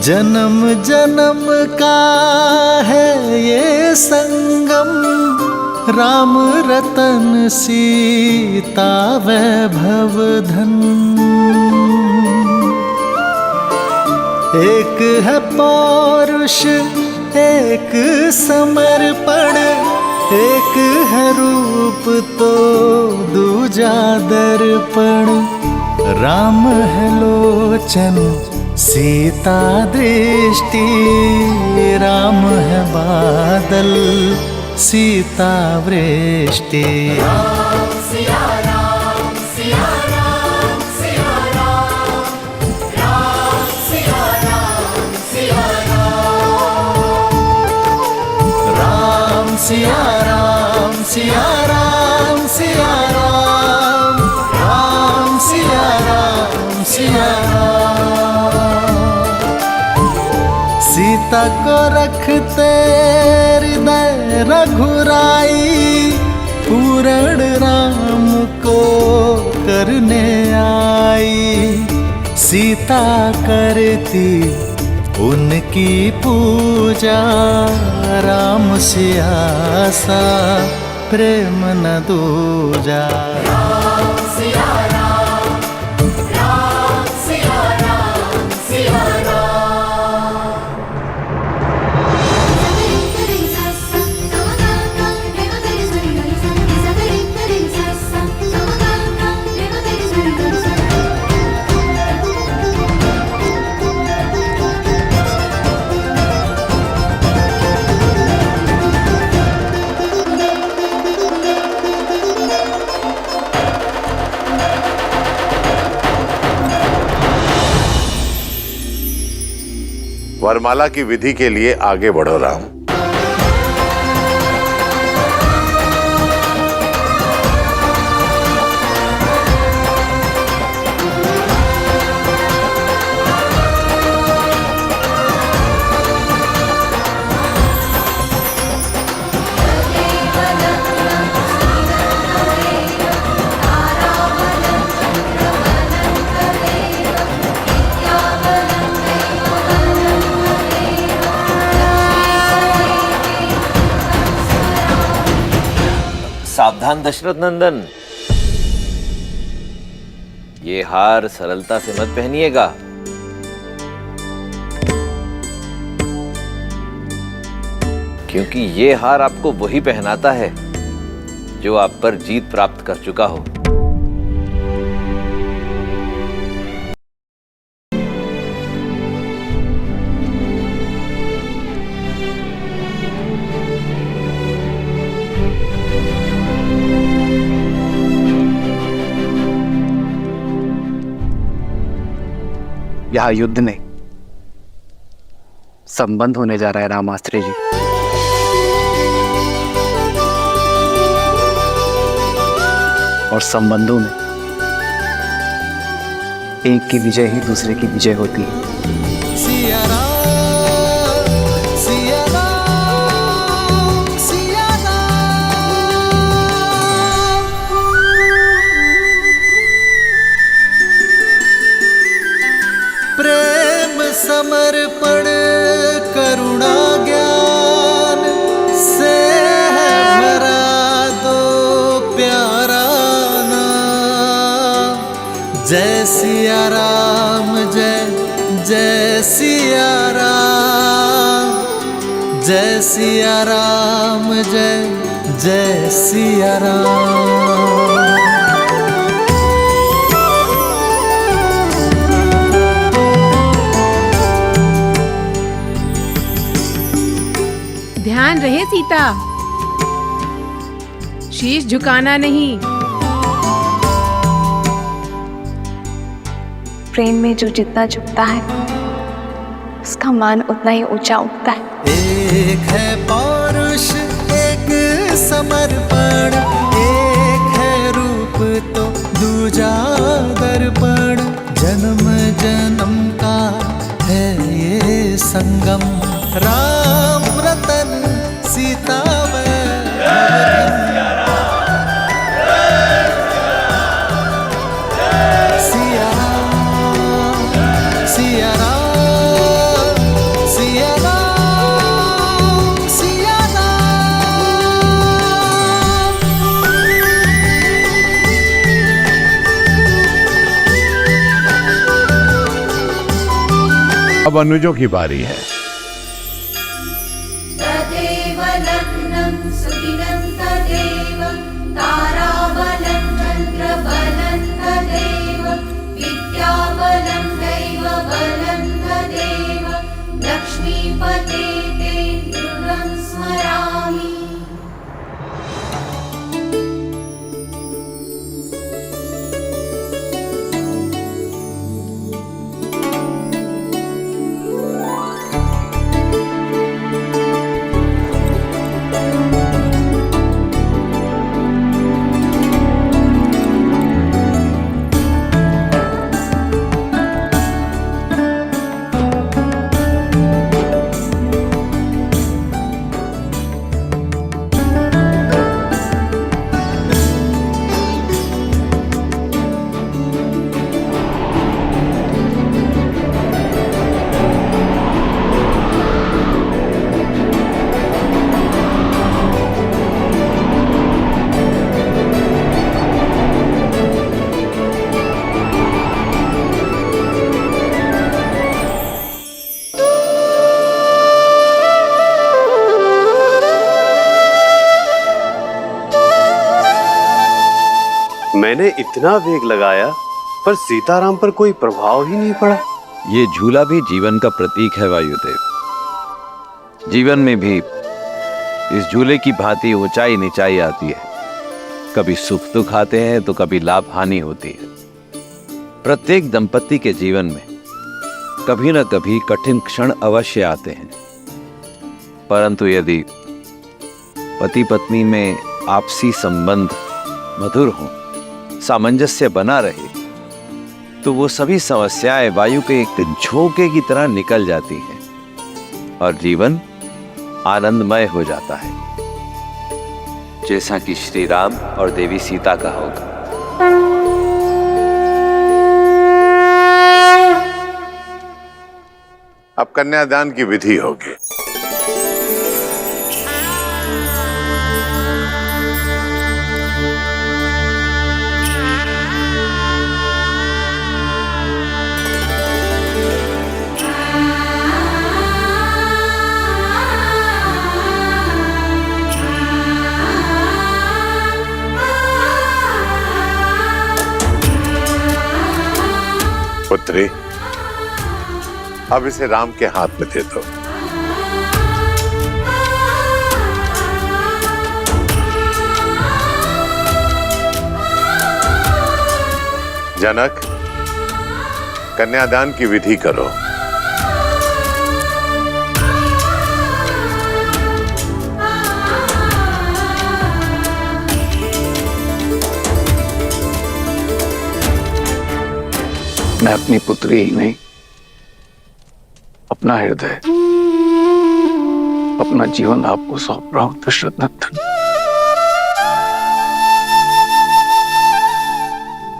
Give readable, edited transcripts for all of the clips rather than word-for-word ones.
जन्म जन्म का है ये संगम, राम रतन सीता वैभव धन। एक है पौरुष एक समर्पण, एक है रूप तो दूजा दर्पण। राम है लोचन सीता दृष्टि, राम है बादल सीता वृष्टि। राम सिया राम सिया राम सिया राम, राम सिया राम सिया राम। राम सिया राम सिया राम सिया राम, राम सिया राम सिया राम। सीता को रखते हृदय रघुराई, पूर्ण राम को करने आई। सीता करती उनकी पूजा, राम सिया सा प्रेम न दूजा। राम सिया राम, राम सिया राम सिया राम। वरमाला की विधि के लिए आगे बढ़ो राम। सावधान दशरथ नंदन, ये हार सरलता से मत पहनिएगा। क्योंकि ये हार आपको वही पहनाता है जो आप पर जीत प्राप्त कर चुका हो। यह युद्ध नहीं संबंध होने जा रहा है रामास्त्री जी। और संबंधों में एक की विजय ही दूसरे की विजय होती है। सिया राम सिया राम सिया राम। प्रेम समर्पण करुणा ज्ञान से है भरा दो प्यारा नाम। जय सिया राम जय जय सिया राम, जय सिया राम जय जय सिया राम। ध्यान रहे सीता, शीश झुकाना नहीं। प्रेम में जो जितना झुकता है उसका मान उतना ही ऊंचा उठता है। एक है पौरुष एक समर्पण, एक है रूप तो दूजा दर्पण। जन्म जन्म का है ये संगम, राम रतन सीता सिया राम अब अनुजों की बारी है। तदेव लग्नं सुदिनं तदेव ताराबलं चन्द्रबलं तदेव विद्याबलं दैवबलं तदेव लक्ष्मीपते ते दृढं स्मरामि। मैंने इतना वेग लगाया पर सीताराम पर कोई प्रभाव ही नहीं पड़ा। ये झूला भी जीवन का प्रतीक है वायुदेव। जीवन में भी इस झूले की भांति ऊंचाई नीचाई आती है। कभी सुख दुख आते हैं तो कभी लाभ हानि होती है। प्रत्येक दंपति के जीवन में कभी न कभी कठिन क्षण अवश्य आते हैं, परंतु यदि पति पत्नी में आपसी संबंध मधुर हो, सामंजस्य बना रहे, तो वो सभी समस्याएं वायु के एक झोंके की तरह निकल जाती हैं और जीवन आनंदमय हो जाता है, जैसा कि श्री राम और देवी सीता का होगा। अब कन्यादान की विधि होगी। पुत्री, अब इसे राम के हाथ में दे दो। जनक, कन्यादान की विधि करो। मैं अपनी पुत्री ही नहीं, अपना हृदय, अपना जीवन आपको सौंप रहा हूं दशरथ नंदन।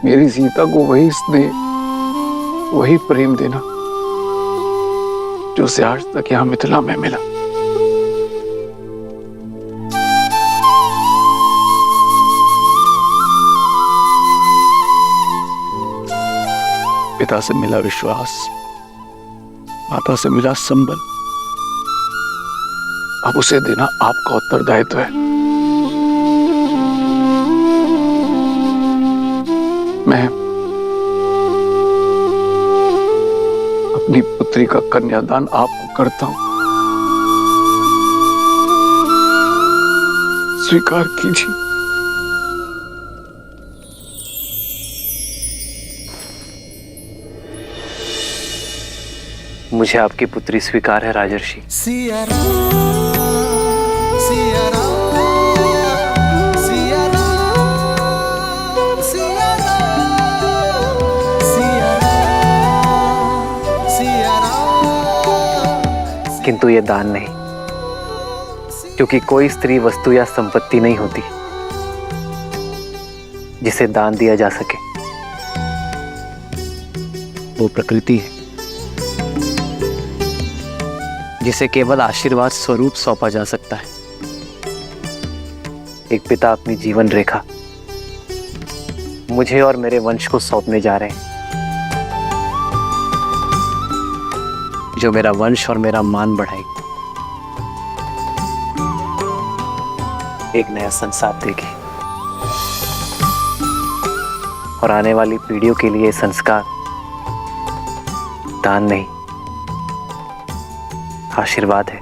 मेरी सीता को वही स्नेह, वही प्रेम देना जो उसे आज तक यहां मिथिला में मिला। पिता से मिला विश्वास, माता से मिला संबल, अब उसे देना आपका उत्तरदायित्व है। मैं अपनी पुत्री का कन्यादान आपको करता हूं, स्वीकार कीजिए। मुझे आपकी पुत्री स्वीकार है राजर्षि। सिया राम, सिया राम, सिया राम, सिया राम, सिया राम, सिया राम। किंतु ये दान नहीं, क्योंकि कोई स्त्री वस्तु या संपत्ति नहीं होती जिसे दान दिया जा सके। वो प्रकृति है जिसे केवल आशीर्वाद स्वरूप सौंपा जा सकता है। एक पिता अपनी जीवन रेखा मुझे और मेरे वंश को सौंपने जा रहे हैं। जो मेरा वंश और मेरा मान बढ़ाएगी, एक नया संसार देगी और आने वाली पीढ़ियों के लिए संस्कार दान नहीं, आशीर्वाद है,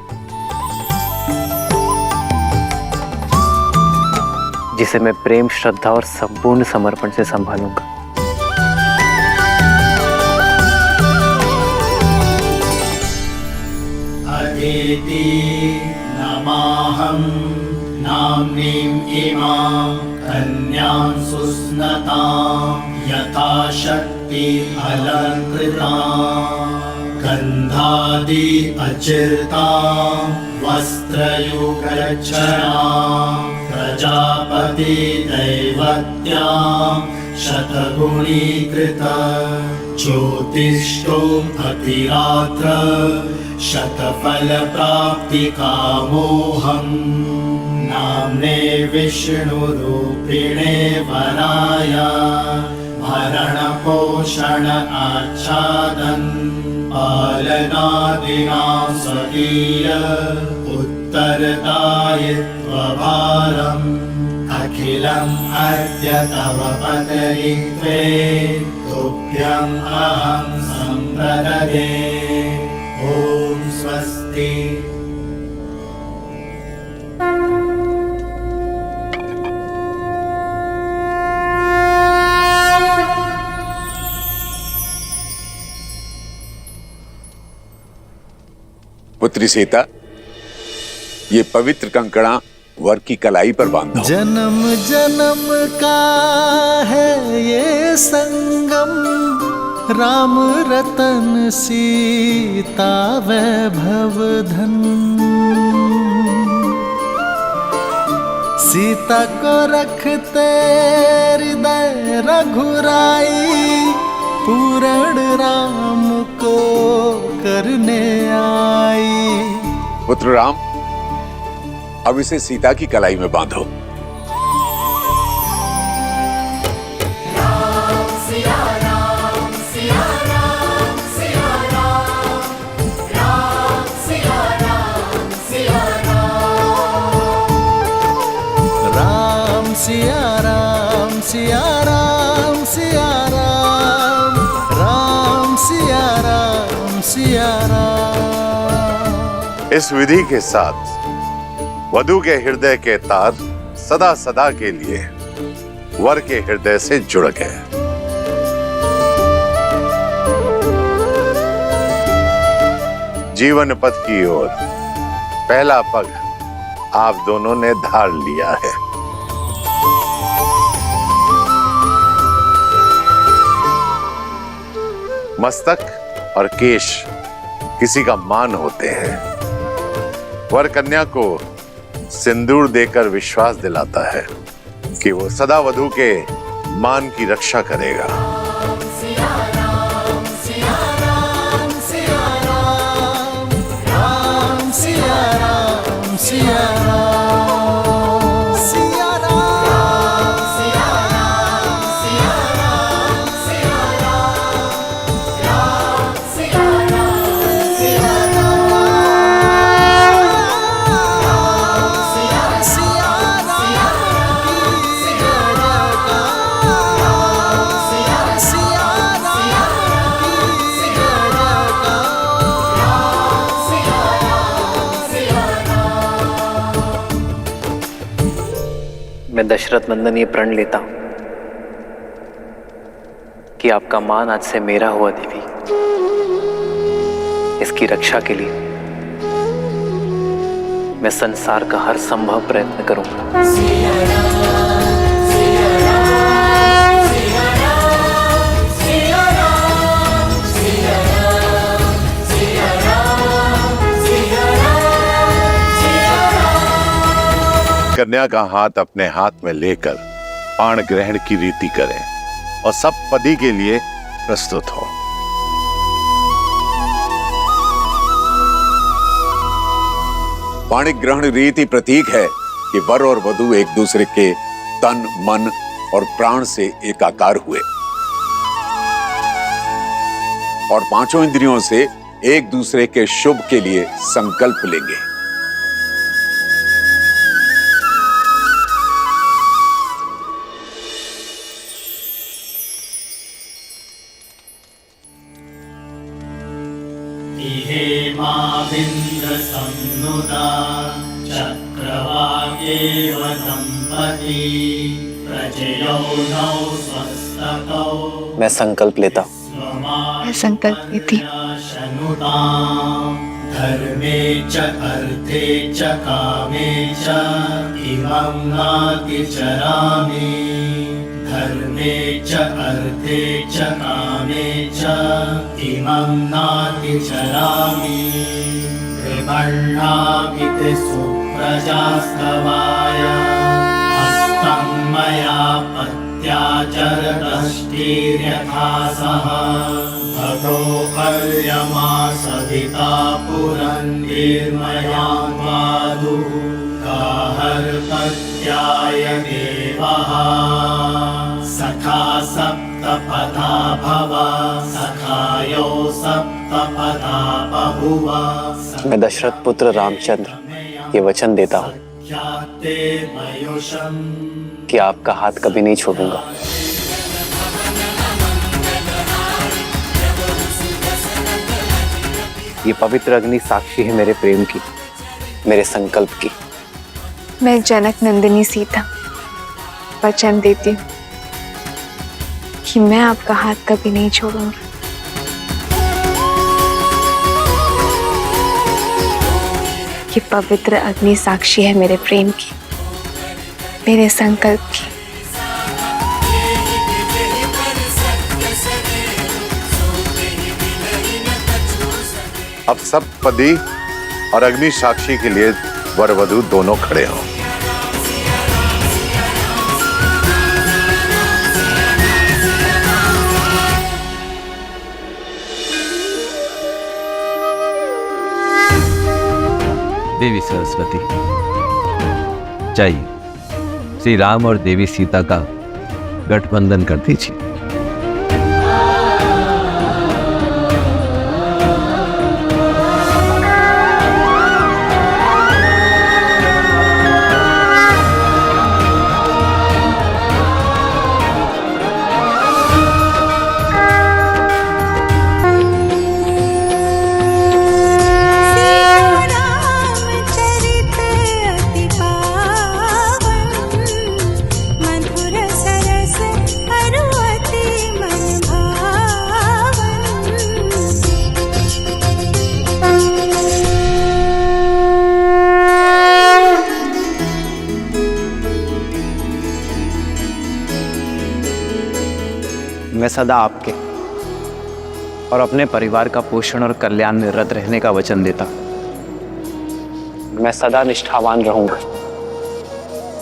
जिसे मैं प्रेम, श्रद्धा और संपूर्ण समर्पण से संभालूंगा। अदिति नमाहं नाम्नीं इमां कन्यां सुस्नतां यथा शक्ति अलङ्कृतां गन्धादि अचिर्तां वस्त्रयुगच्छनां प्रजापति दैवत्यां शतगुणीकृत ज्योतिष्ठोम अतिरात्र शतफल प्राप्ति कामोहम नाम्ने विष्णुरूपिणे वराय भरण पोषण आच्छादन पालनादिना स्वकीय उत्तरदायित्वभारम् अखिलम् अद्य तव पदयित्वे तुभ्यम् अहं सम्प्रददे। ॐ स्वस्ति। पुत्री सीता, ये पवित्र कंकड़ा वर की कलाई पर बांधो। जन्म जन्म का है ये संगम, राम रतन सीता वैभव धन। सीता को रखते हृदय रघुराई, पूर्ण राम को करने आई। पुत्र राम, अब इसे सीता की कलाई में बांधो। सिया राम सिया राम सिया राम, राम सिया राम सिया राम। इस विधि के साथ वधू के हृदय के तार सदा सदा के लिए वर के हृदय से जुड़ गए। जीवन पथ की ओर पहला पग आप दोनों ने धार लिया है। मस्तक और केश किसी का मान होते हैं। वर कन्या को सिंदूर देकर विश्वास दिलाता है कि वो सदा वधू के मान की रक्षा करेगा। मैं दशरथ नंदन ये प्रण लेता हूं कि आपका मान आज से मेरा हुआ देवी। इसकी रक्षा के लिए मैं संसार का हर संभव प्रयत्न करूंगा। कन्या का हाथ अपने हाथ में लेकर पाण ग्रहण की रीति करें और सब पदी के लिए प्रस्तुत हो। पाणिक ग्रहण रीति प्रतीक है कि वर और वधू एक दूसरे के तन, मन और प्राण से एकाकार हुए और पांचों इंद्रियों से एक दूसरे के शुभ के लिए संकल्प लेंगे। इहेमाविन्द्र संनुता चक्रवाकेव दंपती प्रजयौ नौ स्वस्तकौ। मैं संकल्प लेता हूँ। मैं संकल्प लेती हूँ। धर्मे च अर्थे च कामे च इमं नातिचरामि। धर्मे च अर्थे च कामे च इमं नातिचरामि। त्रिवर्णामिति सुप्रजास्तवाय हस्तं मया पत्याचरदष्टिर्यथा सह। भगो अर्यमा सविता पुरन्निर्मया पादुः गाहर्पत्याय देवः। सखा सप्तपथा भव सखायो सप्तपथा बभुव। मैं दशरथ पुत्र रामचंद्र ये वचन देता हूँ कि आपका हाथ कभी नहीं छोड़ूंगा। ये पवित्र अग्नि साक्षी है मेरे प्रेम की, मेरे संकल्प की। मैं जनक नंदिनी सीता वचन देती हूँ कि मैं आपका हाथ कभी नहीं छोड़ूंगी। ये पवित्र अग्नि साक्षी है मेरे प्रेम की, मेरे संकल्प की। अब सप्तपदी और अग्नि साक्षी के लिए वर वधू दोनों खड़े हों। देवी सरस्वती, चाहिए श्री राम और देवी सीता का गठबंधन कर दीजिए। मैं सदा आपके और अपने परिवार का पोषण और कल्याण में रत रहने का वचन देता हूं। मैं सदा निष्ठावान रहूंगा।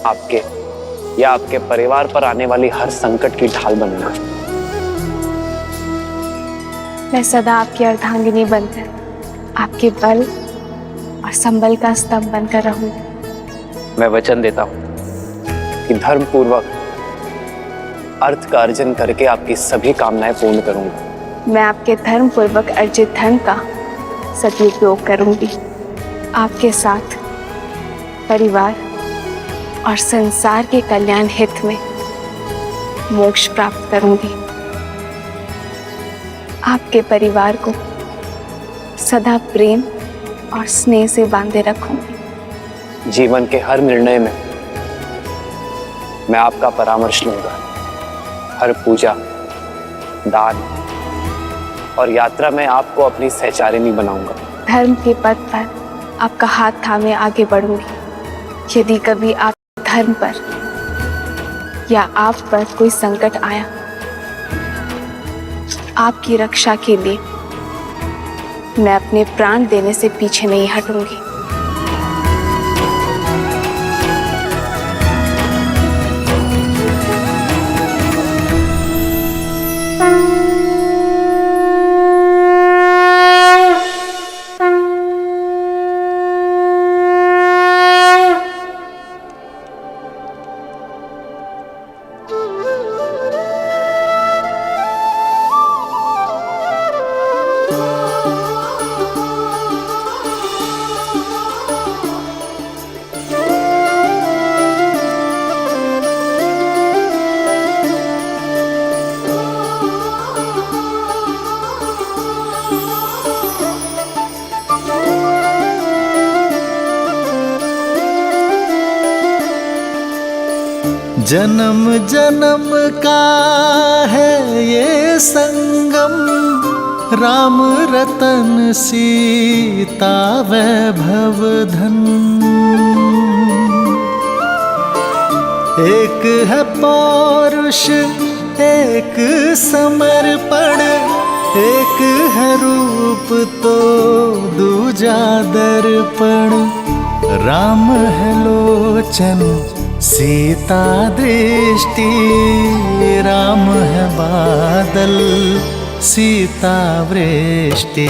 आपके या आपके परिवार पर आने वाली हर संकट की ढाल बनूंगा। मैं सदा आपकी अर्धांगिनी बनकर आपके बल और संबल का स्तंभ बनकर रहूंगी। मैं वचन देता हूं कि धर्म पूर्वक अर्थ का अर्जन करके आपकी सभी कामनाएं पूर्ण करूंगा। मैं आपके धर्म पूर्वक अर्जित धन का सदुपयोग करूंगी। आपके साथ परिवार और संसार के कल्याण हित में मोक्ष प्राप्त करूंगी। आपके परिवार को सदा प्रेम और स्नेह से बांधे रखूंगी। जीवन के हर निर्णय में मैं आपका परामर्श लूंगा। हर पूजा, दान और यात्रा में आपको अपनी सहचारिणी बनाऊंगा। धर्म के पथ पर आपका हाथ थामे आगे बढ़ूंगी। यदि कभी आप धर्म पर या आप पर कोई संकट आया, आपकी रक्षा के लिए मैं अपने प्राण देने से पीछे नहीं हटूंगी। जन्म जन्म का है ये संगम, राम रतन सीता वैभव धन। एक है पौरुष एक समर्पण, एक है रूप तो दूजा दर्पण। राम है लोचन सीता दृष्टि, राम है बादल सीता वृष्टि।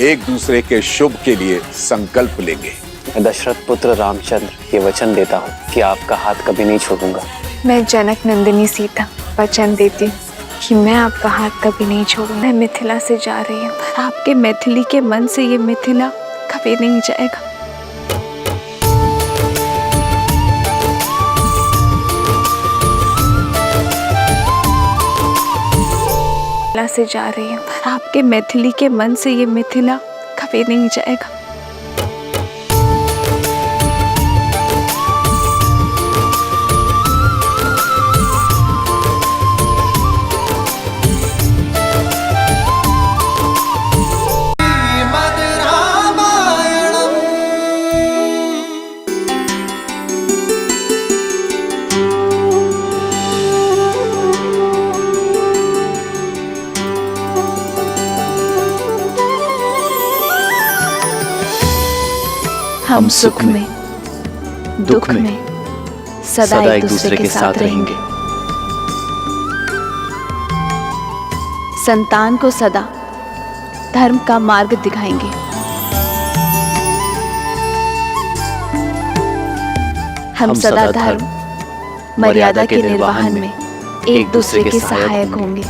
एक दूसरे के शुभ के लिए संकल्प लेंगे। मैं दशरथ पुत्र रामचंद्र ये वचन देता हूँ कि आपका हाथ कभी नहीं छोड़ूंगा। मैं जनक नंदिनी सीता वचन देती हूँ कि मैं आपका हाथ कभी नहीं छोड़ूंगा। मैं मिथिला से जा रही हूँ, पर आपके मैथिली के मन से ये मिथिला कभी नहीं जाएगा। मिथिला से जा रही हूँ, पर आपके मैथिली के मन से ये मिथिला कभी नहीं जाएगा। हम सुख में दुख में सदा एक दूसरे के साथ रहेंगे। संतान को सदा धर्म का मार्ग दिखाएंगे। हम सदा धर्म मर्यादा के निर्वहन में एक दूसरे के सहायक होंगे।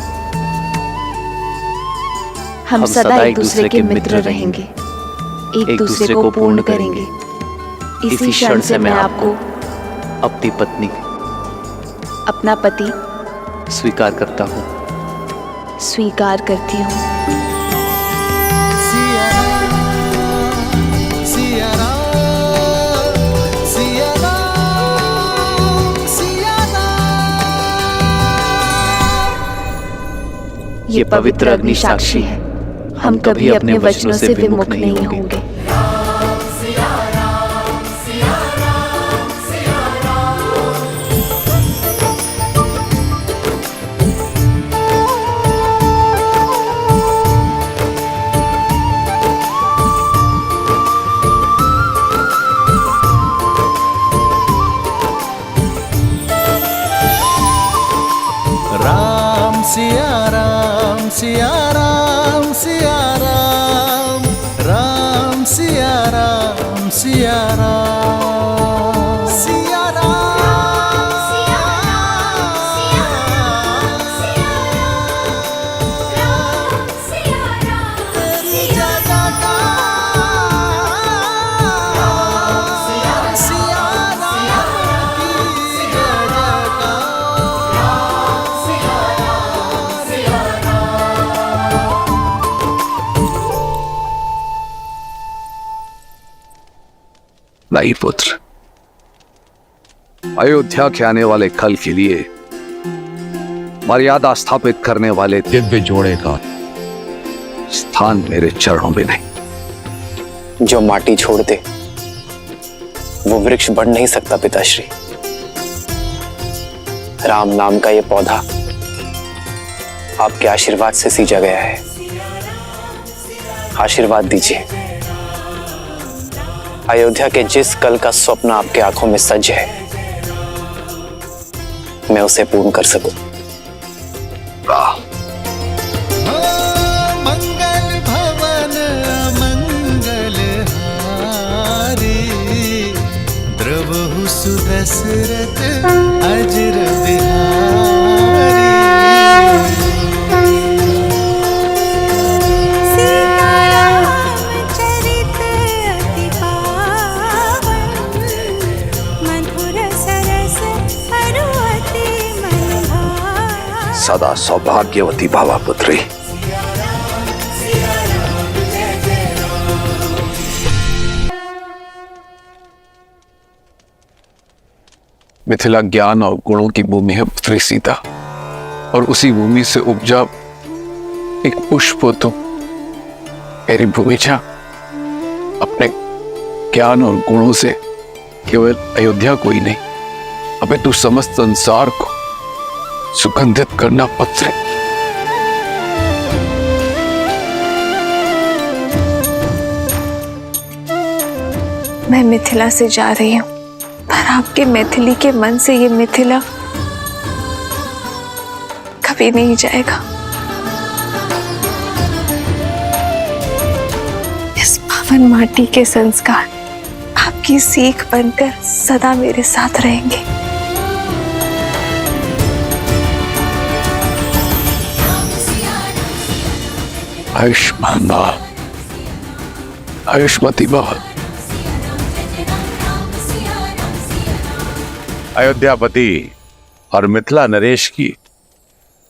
हम सदा एक दूसरे के मित्र रहेंगे, एक दूसरे को पूर्ण करेंगे। इसी क्षण से मैं आपको अपनी पत्नी अपना पति स्वीकार करता हूँ। स्वीकार करती हूँ। सिया राम, सिया राम, सिया राम, सिया राम। ये पवित्र अग्नि साक्षी है, हम कभी अपने वचनों से विमुख नहीं होंगे। राम सिया राम, सिया राम, सिया राम, राम सिया राम, सिया राम, सिया राम, सिया राम, सिया राम, तेरी जगह सिया राम की जगह। नहीं पुत्र, अयोध्या के आने वाले कल के लिए मर्यादा स्थापित करने वाले दिव्य जोड़े का स्थान मेरे चरणों में नहीं। जो माटी छोड़ दे वो वृक्ष बढ़ नहीं सकता पिताश्री। राम नाम का ये पौधा आपके आशीर्वाद से सींचा गया है। आशीर्वाद दीजिए, अयोध्या के जिस कल का स्वप्न आपके आंखों में सज है, मैं उसे पूर्ण कर सकूं। मंगल भवन मंगल हारी, द्रवहु सुदशरथ अजर बिहारी। सदा सौभाग्यवती भावा पुत्री। मिथिला ज्ञान और गुणों की भूमि है पुत्री सीता, और उसी भूमि से उपजा एक पुष्प हो तुम। मेरी भूमिजा अपने ज्ञान और गुणों से केवल अयोध्या को ही नहीं, अपितु समस्त संसार को सुगंधित करना पत्र। मैं मिथिला से जा रही हूँ, पर आपके मैथिली के मन से ये मिथिला कभी नहीं जाएगा। इस पावन माटी के संस्कार आपकी सीख बनकर सदा मेरे साथ रहेंगे। आयुष्मान भव, आयुष्मती भव। अयोध्यापति और मिथिला नरेश की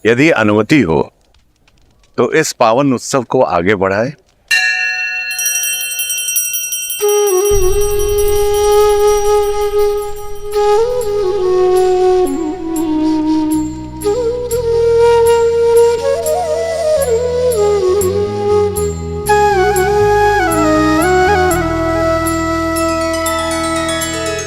यदि अनुमति हो तो इस पावन उत्सव को आगे बढ़ाए।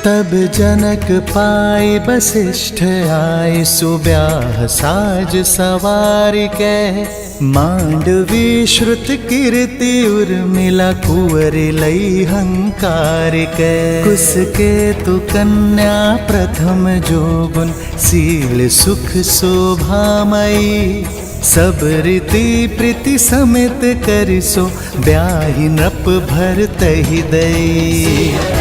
तब जनक पाए वशिष्ठ आए, सुब्याह साज सवार के। मांडवी श्रुत कीर्ति उर्मिला, कुंवर लई हंकार के। कुसके तु कन्या प्रथम जोगुन, शील सुख शोभामयी। सब रीति प्रीति समेत करिसो, ब्याहि नृप भरतहि दई।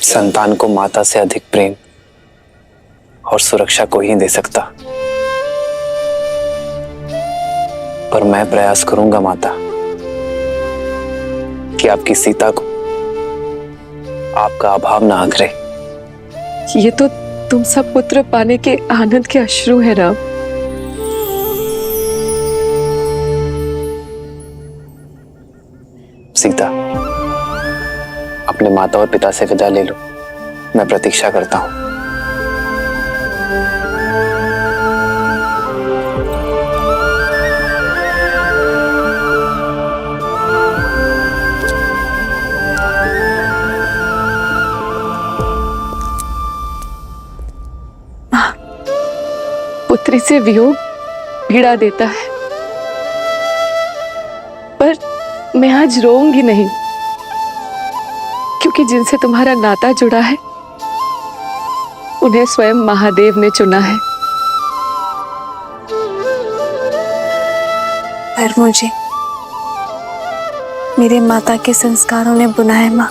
संतान को माता से अधिक प्रेम और सुरक्षा को ही दे सकता, पर मैं प्रयास करूंगा माता कि आपकी सीता को आपका अभाव ना आगरे। ये तो तुम सब पुत्र पाने के आनंद के अश्रु है राम। सीता, अपने माता और पिता से विदा ले लो, मैं प्रतीक्षा करता हूं। पुत्री से वियोग पीड़ा देता है, पर मैं आज रोऊंगी नहीं, क्योंकि जिनसे तुम्हारा नाता जुड़ा है उन्हें स्वयं महादेव ने चुना है। पर मुझे मेरे माता के संस्कारों ने बुनाया माँ।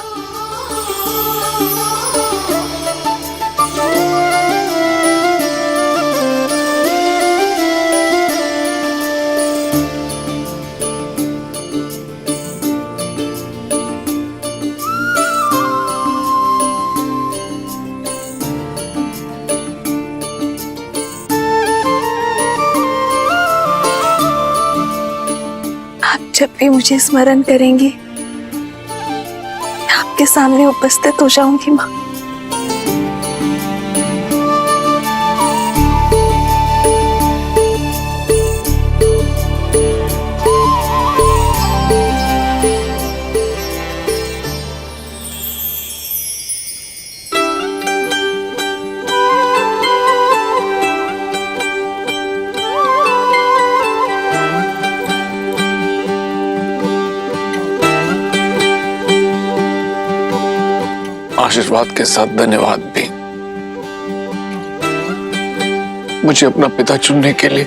जब भी मुझे स्मरण करेंगी मैं आपके सामने उपस्थित हो जाऊंगी माँ। आशीर्वाद के साथ धन्यवाद भी, मुझे अपना पिता चुनने के लिए।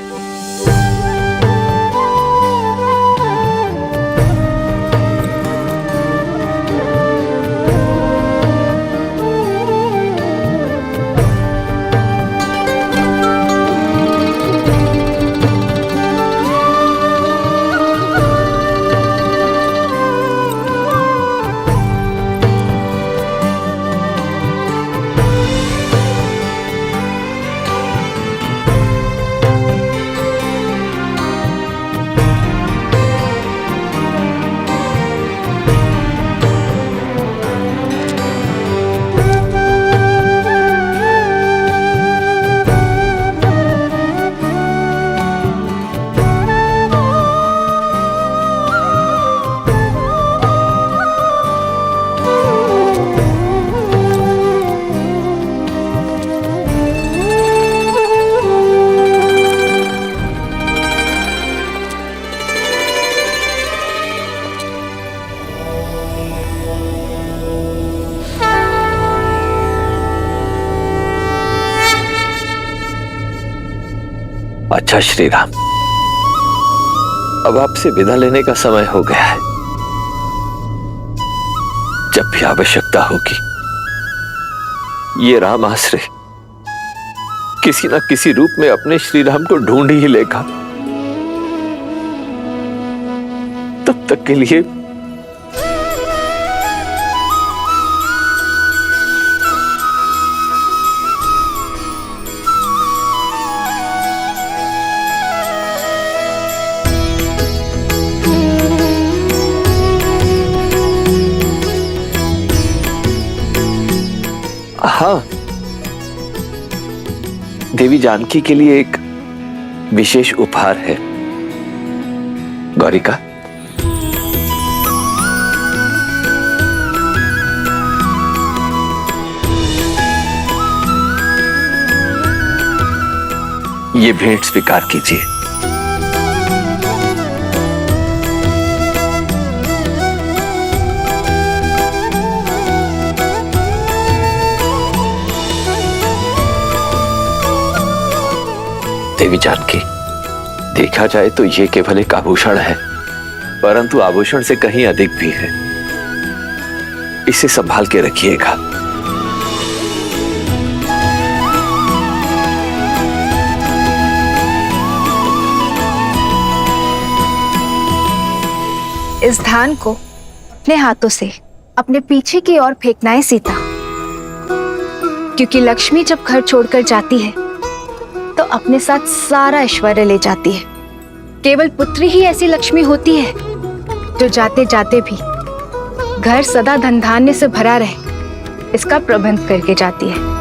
अच्छा श्री राम, अब आपसे विदा लेने का समय हो गया है। जब भी आवश्यकता होगी ये राम आश्रय किसी न किसी रूप में अपने श्री राम को ढूंढ ही लेगा। तब तक के लिए हाँ, देवी जानकी के लिए एक विशेष उपहार है। गौरिका, ये भेंट स्वीकार कीजिए। देवी जानकी, देखा जाए तो ये केवल एक आभूषण है, परंतु आभूषण से कहीं अधिक भी है। इसे संभाल के रखिएगा। इस धान को अपने हाथों से अपने पीछे की ओर फेंकना है सीता, क्योंकि लक्ष्मी जब घर छोड़कर जाती है तो अपने साथ सारा ऐश्वर्य ले जाती है। केवल पुत्री ही ऐसी लक्ष्मी होती है जो जाते जाते भी घर सदा धन धान्य से भरा रहे, इसका प्रबंध करके जाती है।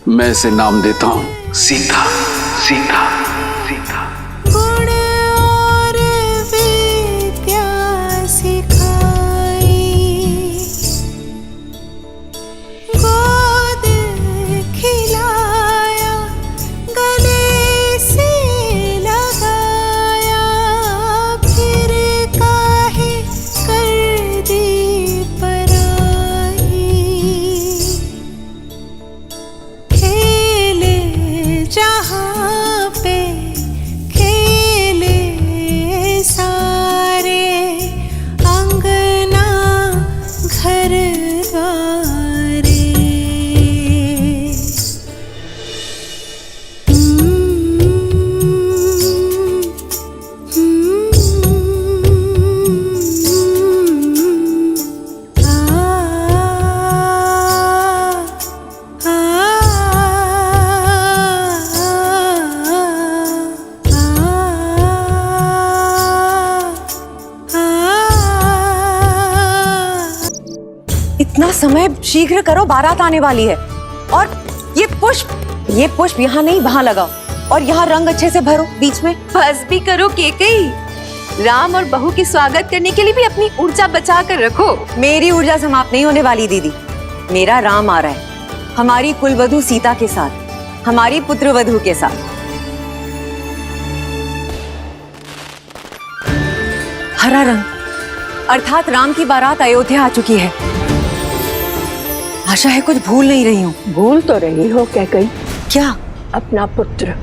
मैं इसे नाम देता हूं सीता। सीता सीता। गुण और विद्या सिखाई, गोद खिलाया, गले से लगाया, फिर काहे कर दी पराई। खेले जहाँ पे खेले सारे, अंगना घर द्वारे। इतना समय शीघ्र करो, बारात आने वाली है। और ये पुष्प यहाँ नहीं, वहाँ लगाओ। और यहाँ रंग अच्छे से भरो बीच में। बस भी करो केकई। राम और बहू के स्वागत करने के लिए भी अपनी ऊर्जा बचा कर रखो। मेरी ऊर्जा समाप्त नहीं होने वाली दीदी। मेरा राम आ रहा है, हमारी कुलवधू सीता के साथ, हमारी पुत्रवधू के साथ। हरा रंग अर्थात राम की बारात अयोध्या आ चुकी है। आशा है कुछ भूल नहीं रही हूँ। भूल तो रही हो कैकई। क्या? अपना पुत्र।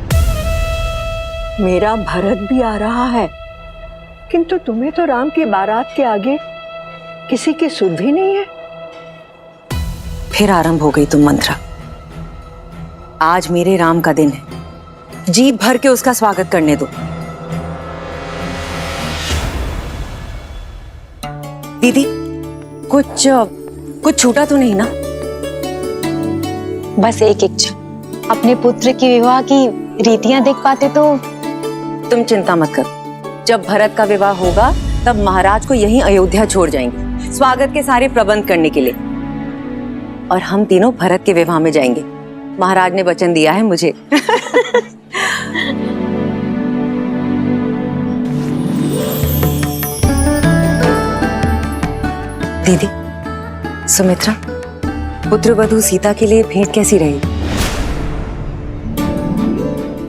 मेरा भरत भी आ रहा है, किंतु तुम्हें तो राम की बारात के आगे किसी की सुध भी नहीं है। फिर आरंभ हो गई तुम मंत्रा। आज मेरे राम का दिन है, जी भर के उसका स्वागत करने दो। दीदी कुछ छूटा तो नहीं ना? बस एक इच्छा, अपने पुत्र के विवाह की रीतियां देख पाते तो। तुम चिंता मत करो, जब भरत का विवाह होगा तब महाराज को यहीं अयोध्या छोड़ जाएंगे स्वागत के सारे प्रबंध करने के लिए। और हम तीनों भरत के विवाह में जाएंगे। महाराज ने वचन दिया है मुझे। दीदी, सुमित्रा, पुत्रवधू सीता के लिए भेंट कैसी रही?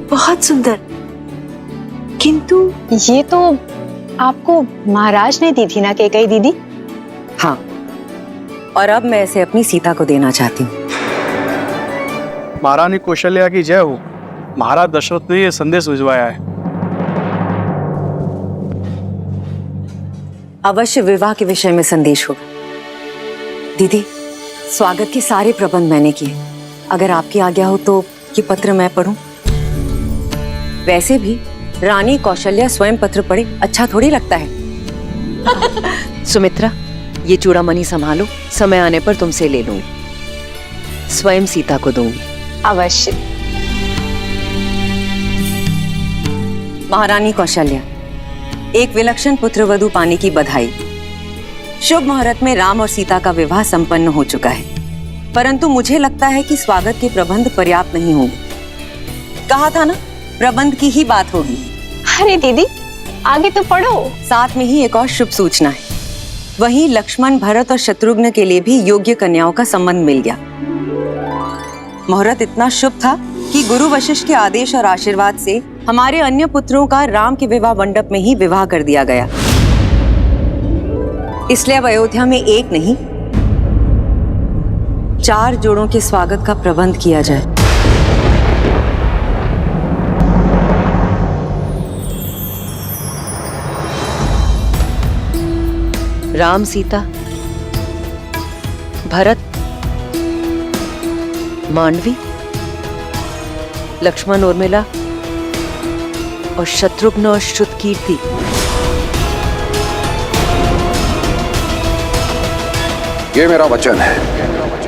बहुत सुंदर, किंतु ये तो आपको महाराज ने दी थी ना कैकई दीदी? हाँ, और अब मैं इसे अपनी सीता को देना चाहती हूँ। महारानी कौशल्या की जय हो। महाराज दशरथ ने यह संदेश भिजवाया है। अवश्य विवाह के विषय में संदेश होगा। दीदी, स्वागत के सारे प्रबंध मैंने किए। अगर आपकी आज्ञा हो तो ये पत्र मैं पढूं? वैसे भी रानी कौशल्या स्वयं पत्र पढ़े अच्छा थोड़ी लगता है। सुमित्रा, ये चूड़ामणि संभालो, समय आने पर तुमसे ले लूंगी। स्वयं सीता को दूंगी। अवश्य। महारानी कौशल्या, एक विलक्षण पुत्रवधू पाने की बधाई। शुभ मुहूर्त में राम और सीता का विवाह संपन्न हो चुका है, परंतु मुझे लगता है कि स्वागत के प्रबंध पर्याप्त नहीं होंगे। कहा था ना, प्रबंध की ही बात होगी। अरे दीदी, आगे तो पढ़ो। साथ में ही एक और शुभ सूचना है। वहीं लक्ष्मण, भरत और शत्रुघ्न के लिए भी योग्य कन्याओं का संबंध मिल गया। मुहूर्त इतना शुभ था कि गुरु वशिष्ठ के आदेश और आशीर्वाद से हमारे अन्य पुत्रों का राम के विवाह मंडप में ही विवाह कर दिया गया। इसलिए अब अयोध्या में एक नहीं, 4 जोड़ों के स्वागत का प्रबंध किया जाए। राम, सीता, भरत, मांडवी, लक्ष्मण, उर्मिला और शत्रुघ्न और श्रुतकीर्ति। ये मेरा वचन है,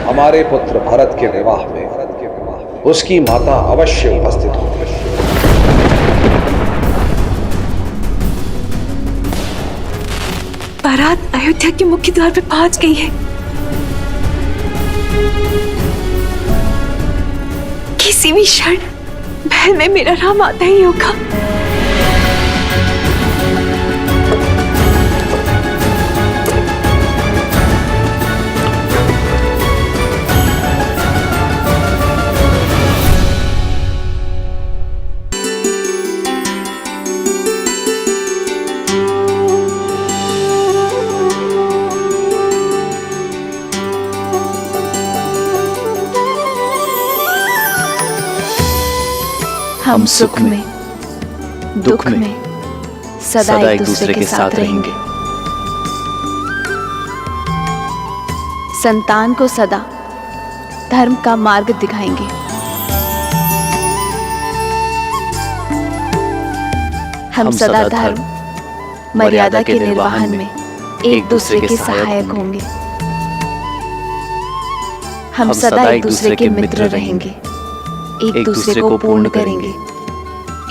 हमारे पुत्र भरत के विवाह में उसकी माता अवश्य उपस्थित होगी। बारात अयोध्या के मुख्य द्वार पे पहुंच गई है। किसी भी क्षण महल में मेरा राम आता ही होगा। हम सुख में दुख में सदा एक दूसरे के साथ रहेंगे। संतान को सदा धर्म का मार्ग दिखाएंगे। हम सदा धर्म मर्यादा के निर्वहन में एक दूसरे के सहायक होंगे। हम सदा एक दूसरे के मित्र रहेंगे, एक दूसरे को पूर्ण करेंगे।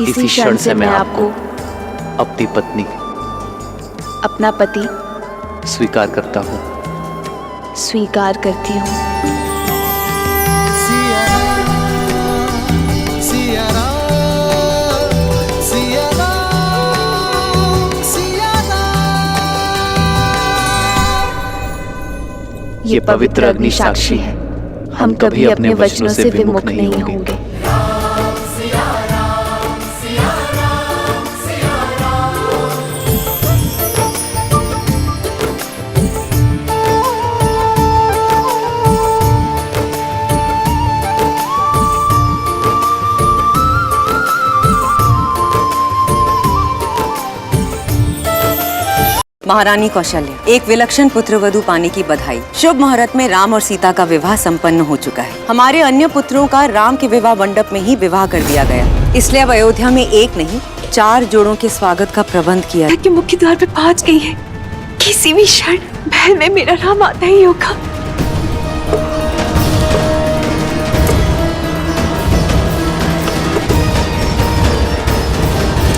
इसी क्षण से मैं आपको अपनी पत्नी अपना पति स्वीकार करता हूँ। स्वीकार करती हूँ। ये पवित्र अग्नि साक्षी है, हम कभी अपने वचनों से विमुख नहीं होंगे। महारानी कौशल्या, एक विलक्षण पुत्र वधू पाने की बधाई। शुभ मुहूर्त में राम और सीता का विवाह संपन्न हो चुका है। हमारे अन्य पुत्रों का राम के विवाह मंडप में ही विवाह कर दिया गया, इसलिए अब अयोध्या में एक नहीं 4 जोड़ों के स्वागत का प्रबंध किया के मुख्य द्वार पे पहुंच गई है। किसी भी क्षण महल में मेरा राम आता ही होगा।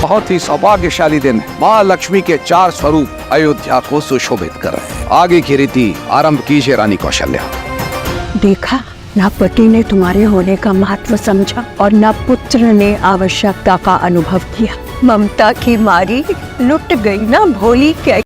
बहुत ही सौभाग्यशाली दिन माँ लक्ष्मी के 4 स्वरूप अयोध्या को सुशोभित कर रहे हैं। आगे की रीति आरंभ कीजिए रानी कौशल्या। देखा, न पति ने तुम्हारे होने का महत्व समझा और न पुत्र ने आवश्यकता का अनुभव किया। ममता की मारी लुट गई ना भोली क्या।